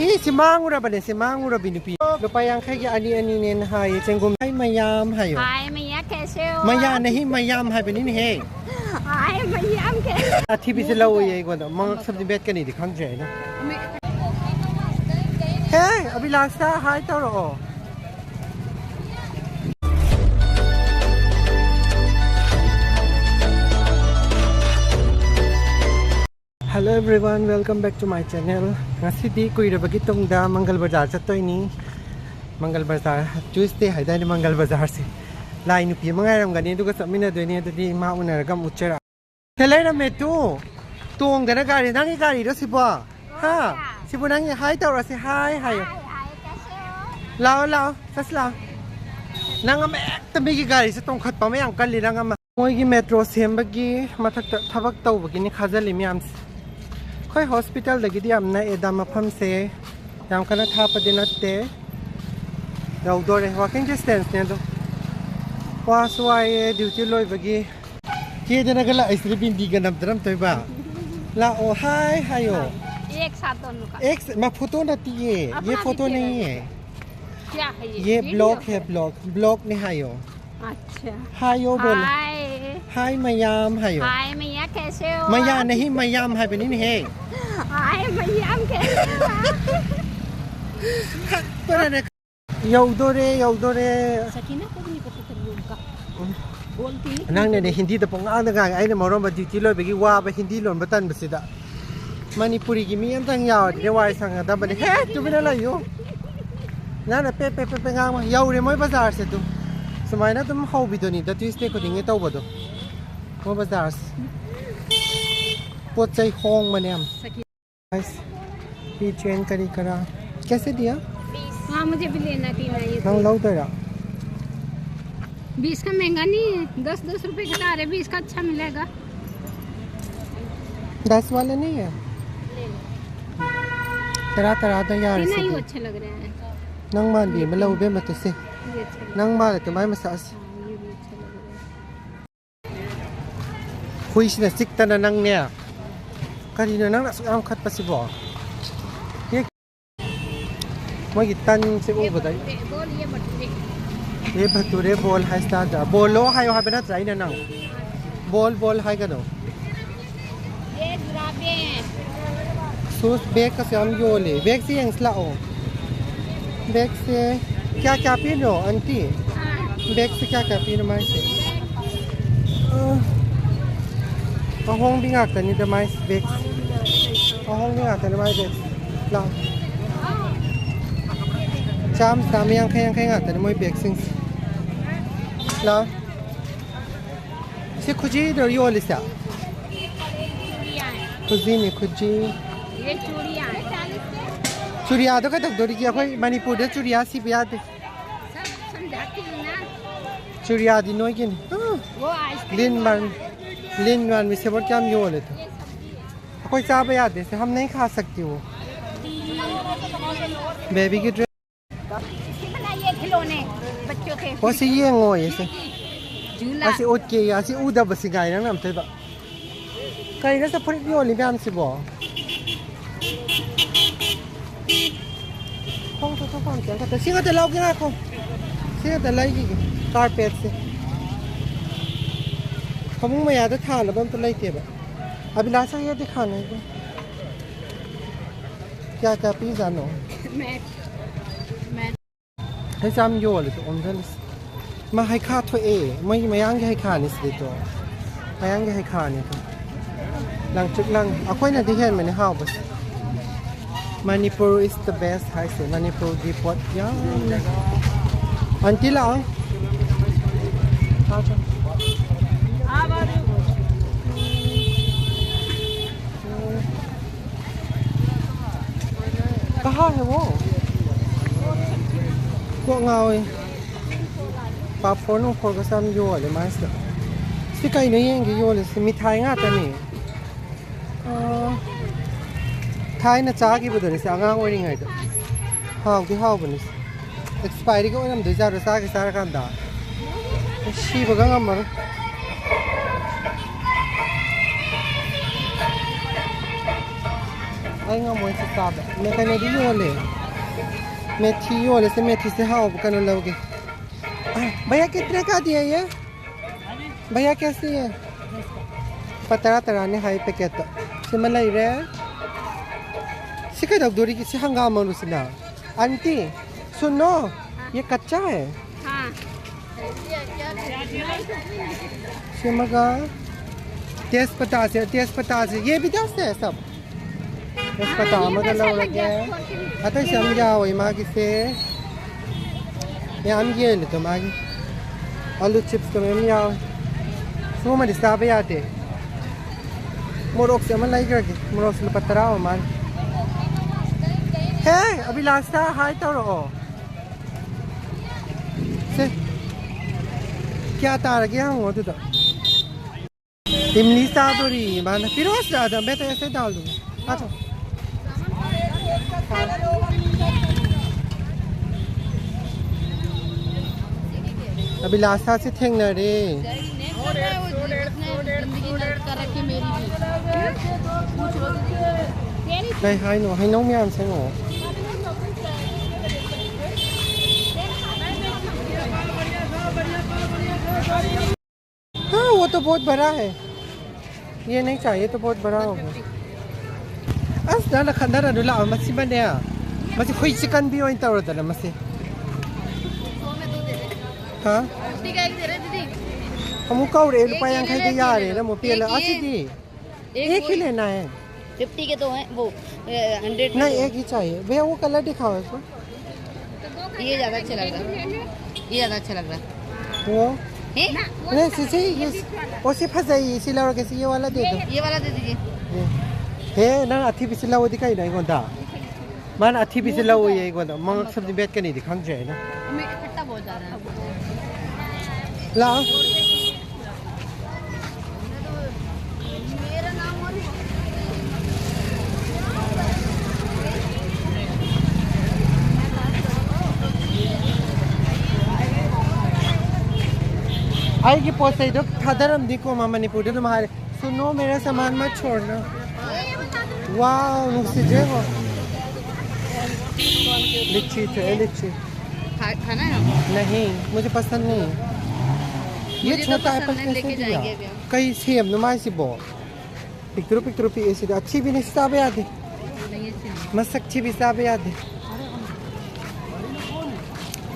ที่สิมังอุระบันเนี่ยสิมังอุระบินุปีเราไปยังแค่ยาอันนี้เนี่ยนะฮะเจงกุมให้มายามให้อยู่มายาแคเซลมายาเนี่ยมายามให้เป็นนี่เฮ้มายามแคที่พิเศษเราเองกว่ามังสับดิเบตกันนี่ดิข้างใจนะเฮ้ยอภิลาสหายตัวหรอHello everyone, welcome back to my channel. Ngasi di ko ira bagitong da Mangal Bazaar sa to ini. Mangal Bazaar Tuesday hay dai Mangal Bazaar si. Lai nu pi mangai ram gani du ka samina do ni to di ma una gam uchara. Helai na me tu. Tuong da na gari nang gari ro si ba. Ha. Si bu nang hai taw ra si hai hai. Lao lao sas lao. Nang am ta mi gi gari sa tong khat pa me ang kal li nang am. Moi gi metro sem bagi mathak thabak taw bagi ni khajali mi am.ค่อย hospital เลยกี่ที่อ่ำนะเอดามาพัมเซยามคณะท่าประเด็นนัดเตะเราดูเลย walking distance เนี่ยดูว่าสวยดิวที่ลอยบกี้ที่จะนักละไอศรีบินดีกันน้ำตรมตัวบ้าละโอ้ไฮไฮโอएक साथ दोनों का एकมาफोटो ना ती ये photo नहीं है क्या है ये ब्लॉग है ब्लॉग नहीं है यो अच्छा हाय ओ बोल हाय मयाम हाय ओ हाय मैया कैसे हो मया नहीं मयाम हैเป็นนี่เฮ้हाय मयाम कैसे होตัวนั้นยาวโดเรसकीना को नहीं पता तेरे उनका बोलतीนั่งเนี่ยฮินดีแต่ปงอ้างต่างๆไอ้เนี่ยมารอมบัดดิวที่ลอยไปกี่ว่าไปฮินดีหล่นบัตันบัสิดะมณีปุรีกี่มีอันตั้งยาวเดี๋ยววายสั่งแต่บัดนี้เฮ้จุไม่ได้เลยอยู่นั่นแหละเป๊ะงามยาวเลยไม่ภาษาเสร็จดูสมัยนั้นต้องเข้าไปตัวนี้แต่ที่สเต็กคนนี้เต้าบ่ดูว่าภาษาปวดใจคงมาเนี่ยพี่เชนकरी करा कैसे दिया हाँ मुझे भी लेना थी ना ये हम लो तेरा 20 का महंगा नहीं है 10 रुपए का आ रहा है 20 का अच्छा मिलेगा 10 वाला नहीं है तरह तो यार नहीं वो अच्छे लग रहे हैं नंग मान दी मतलब उबे मत से नंग मान तो मैं मसाजคุยสินะซิกตนะนังเนี่ยการที่นังนักสุขภาพขัดปัสสาวะเนี่ยไม่กี่ตันเสียอุบัติये भटूरे बॉल है स्टार्ट बोलो है वहाँ पे ना ट्राई ना नंग बॉल है क्या दो ये जुराबे सूस बैग का हम यो ले बैग से यंग स्लाओ बैग से क्या पी लो आंटी बैग से क्या पी लो मैं सेห้องวิ่งออกแต่นี่จะไม่เบรกห้องวิ่งออกแต่นี่ไม่เบรกเราชามสามยังแค่ออกแต่นี่ไม่เบรกซิ่งเราสิคุจีเดี๋ยวโยลิสอะคุจีนี่คุจีचूड़ियाँ चूड़ियाँ तो क्या तक दौड़ी किया कोई मणिपुर में चूड़ियाँ सी बिया दे चूड़ियाँ दी नोई की नहीं लिन वन में से बहुत क्या हम यो लेते कोई चाह याद है हम नहीं खा सकती वो बेबी की ड्रेस खिलौने बच्चों के वैसे ये ngồi ऐसे ऐसे उठ के ऐसे उड़ा बस गाय ना हम तो कहीं ना सब फरिक यो लिया हम से बो कौन क्या करते सिंगा तो लाओगे ना को सिंगा तो लाएगी कारपेट से हम मैं याद था ना बम तो लेते हैं अभी लास्ट ये दिखाना है क्या पिज़्ज़ा नो मैंให้จำโยเลยตัวอมเท่านี้มาให้ค่าตัวเอไม่ยังให้ค่านี่สิตัวไม่ยังให้ค่านี่ตัวหลังจุดหลังเอาค่อยนั่นที่เห็นมันในห้าวบสManipur is the best ให้สิ Manipurดีพอดยังอันที่หลังकहाँ है वो को ngồi पापड़ को का sam yo le mais si kai no yen ge yo le si mithai nga ta ni thai na cha gi bodoni si angang ori ngai da haw ki haw bani expiry ko nam de jar sa ki sa kan da shi ba gang amar Ay nga mo sa sabi. May kanya di yole. Methi yole se methi se hao kanu loge. भैया कितने का दिया ये भैया कैसी है पतरा तराने high पे कहता सिमलाई रे सिका दूरी किसी हंगाम मनुष्य आंटी सुनो ये कच्चा है हाँ सिमगा तेज पता से ये भी दस है सब तेज पता मगर लग गया अतः समझाओ माँ किसे ये हम ये ले तो मागी आलू चिप्स तो मैं यार सुबह में डिस्टर्ब है आते मोरोक से मन लाइक रखे मोरोक से पत्थरा हो मान है अभी लास्ट था हाई तो रो से क्या तार गया हूँ तो इमली सादोरी मान फिर वो ज़्यादा मैं तो ऐसे डाल दूँगा अच्छा अभी लास्ट से थेंग ना रे नहीं हाई नो हाई नो में आंसर नो हाँ वो तो बहुत बड़ा है ये नहीं चाहिए तो बहुत बड़ा होगा अस ना खंडा ना दुला मसी बने मसी कोई चिकन भी हो इंटर होता है मसी हाँ हम कौर रुपया यांखाई के यार है ना मुझे ले अच्छी थी एक ही लेना है 50 के तो हैं वो 100 नहीं एक ही चाहिए भैया वो कलर दिखाओ इसको ये ज़्यादा अच्छा लग रहा है ये ज़्यादा अच्छा लग रहा है वो हैं? नहीं सीसी ये वो सिर्फ फंसाई इसी लड़के कैसे ये वाला दे दो ये वाला दे दीजिए हे ना अथी पिछला वो दिखाई नहीं कोंता मान अथी पिछला वो ये कोंता मंग सब बेट के नहीं दिखांग जाए ना हमें खट्टा बहुत ज़्यादा है ला मेरा नाम और आएगी पोस्ट है तो खादरम दिखो मामा मणिपुर तो तुम्हारे सुनो मेरा सामान मत छोड़ना वाह नुकसे जेगो लिच्ची तो है लिच्ची खाना है नहीं मुझे पसंद नहीं ये मुझे तो छोटा पसंद एप्पल है, कैसे लेके दिया जाएंगे अभी हम। कई सेब नुमाई सी बो पिक्चरों पी ऐसी अच्छी भी नहीं साब याद है नहीं अच्छी नहीं मस्त अच्छी भी साब याद है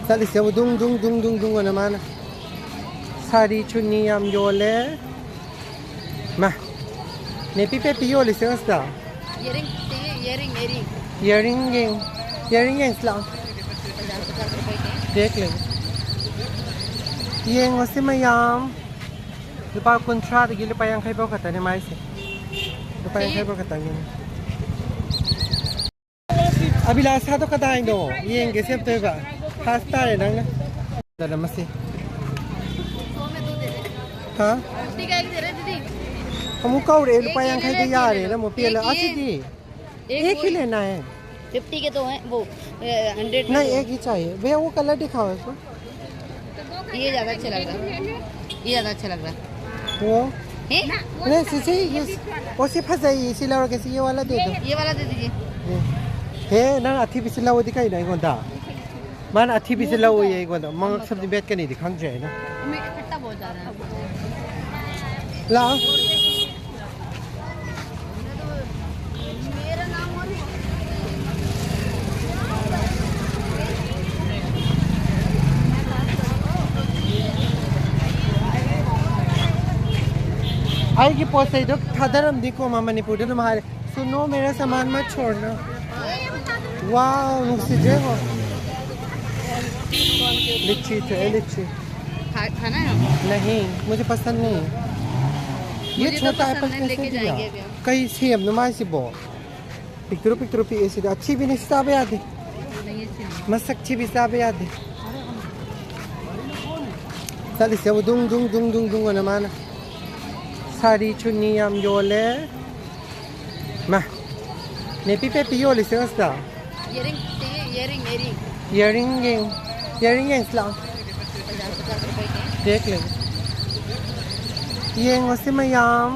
चल इसे वो दुंग दुंग दुंग दुंग दुंग ना माना सारी चुन्नी हम योले माँ ने पी पे पियोले से उसका इयरिंग चाहिए इयरिंग इयरिंग इयरिंग इस्लाम 50 रुपए के देख ले ये ngose mayam lupa kontra de lupa yang kai bau kata ne mai se lupa yang kai bau kata ne अभी लास्ट था तो कदा आई नो ये इंगे से तो बा फास्टा है ना दादा मसे 100 में 2 दे दे हां 50 का एक दे रहे दीदी हम कौर रुपया yang kai के यार है ना मुझे ले अच्छी थी एक ही लेना है 50 के तो हैं वो 100 नहीं एक ही चाहिए भैया वो कलर दिखाओ इसको ये ज़्यादा अच्छा लग रहा है ये ज़्यादा अच्छा लग रहा है वो हैं? नहीं सीसी ये वो सिर्फ फंसाई इसी लड़के कैसे ये वाला दे दो ये वाला दे दीजिए हे ना अथी पिछला वो दिखाई नहीं कोंता मान अथी पिछला वो ये कोंता मंग सब बेट के नहीं दिखांग जाए ना हमें खट्टा बहुत ज़्यादा है ला मेरा नाम और आएगी पोस्ट है तो खादरम दिखो मामा मणिपुर तो तुम्हारे सुनो मेरा सामान मत छोड़ना वाह नुकसे जेगो लिच्ची तो है लिच्ची खाना है नहीं मुझे पसंद नहीं ये मुझे तो छोटा पसंद एप्पल है, कैसे लेके दिया जाएंगे अभी हम। कई सेब नुमाई सी बो पिक्चरों पी ऐसी अच्छी भी नहीं साब याद है नहीं अच्छी नहीं मस्त अच्छी भी साब याद है चल इसे वो दुंग दुंग दुंग दुंग दुंग ना माना सारी चुन्नी हम योले माँ ने पी पे पियोले से उसका इयरिंग चाहिए इयरिंग इयरिंग इस्लाम 50 रुपए के देख ले ये ngose mayam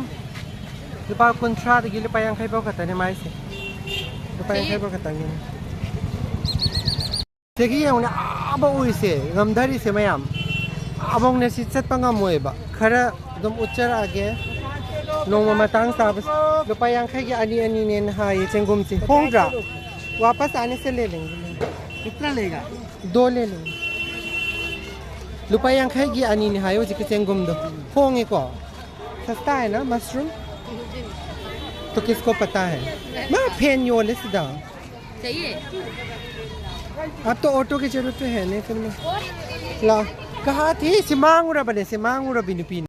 lupa kontra de lupa yang kai bau kata ne mai se lupa yang kayo katangin. Sige yung na aba uise ngamdari se mayam. Abong na sitsat pa nga mo ba? Kara dum uchar age. Nong mamatang sabas lupa yang kayo ani nen hai chengum si hongra. वापस आने से ले लेंगे. कितना लेगा? 2 ले लेंगे. लुपायांग खाएगी आनी नहीं है वो जिसे चेंगुम दो होंगे को सस्ता है ना मशरूम तो किसको पता है मैं फैन योले सीधा चाहिए अब तो ऑटो की जरूरत है नहीं फिर मैं ला कहा थी सिमांगुरा बने सिमांगुरा बिनुपीन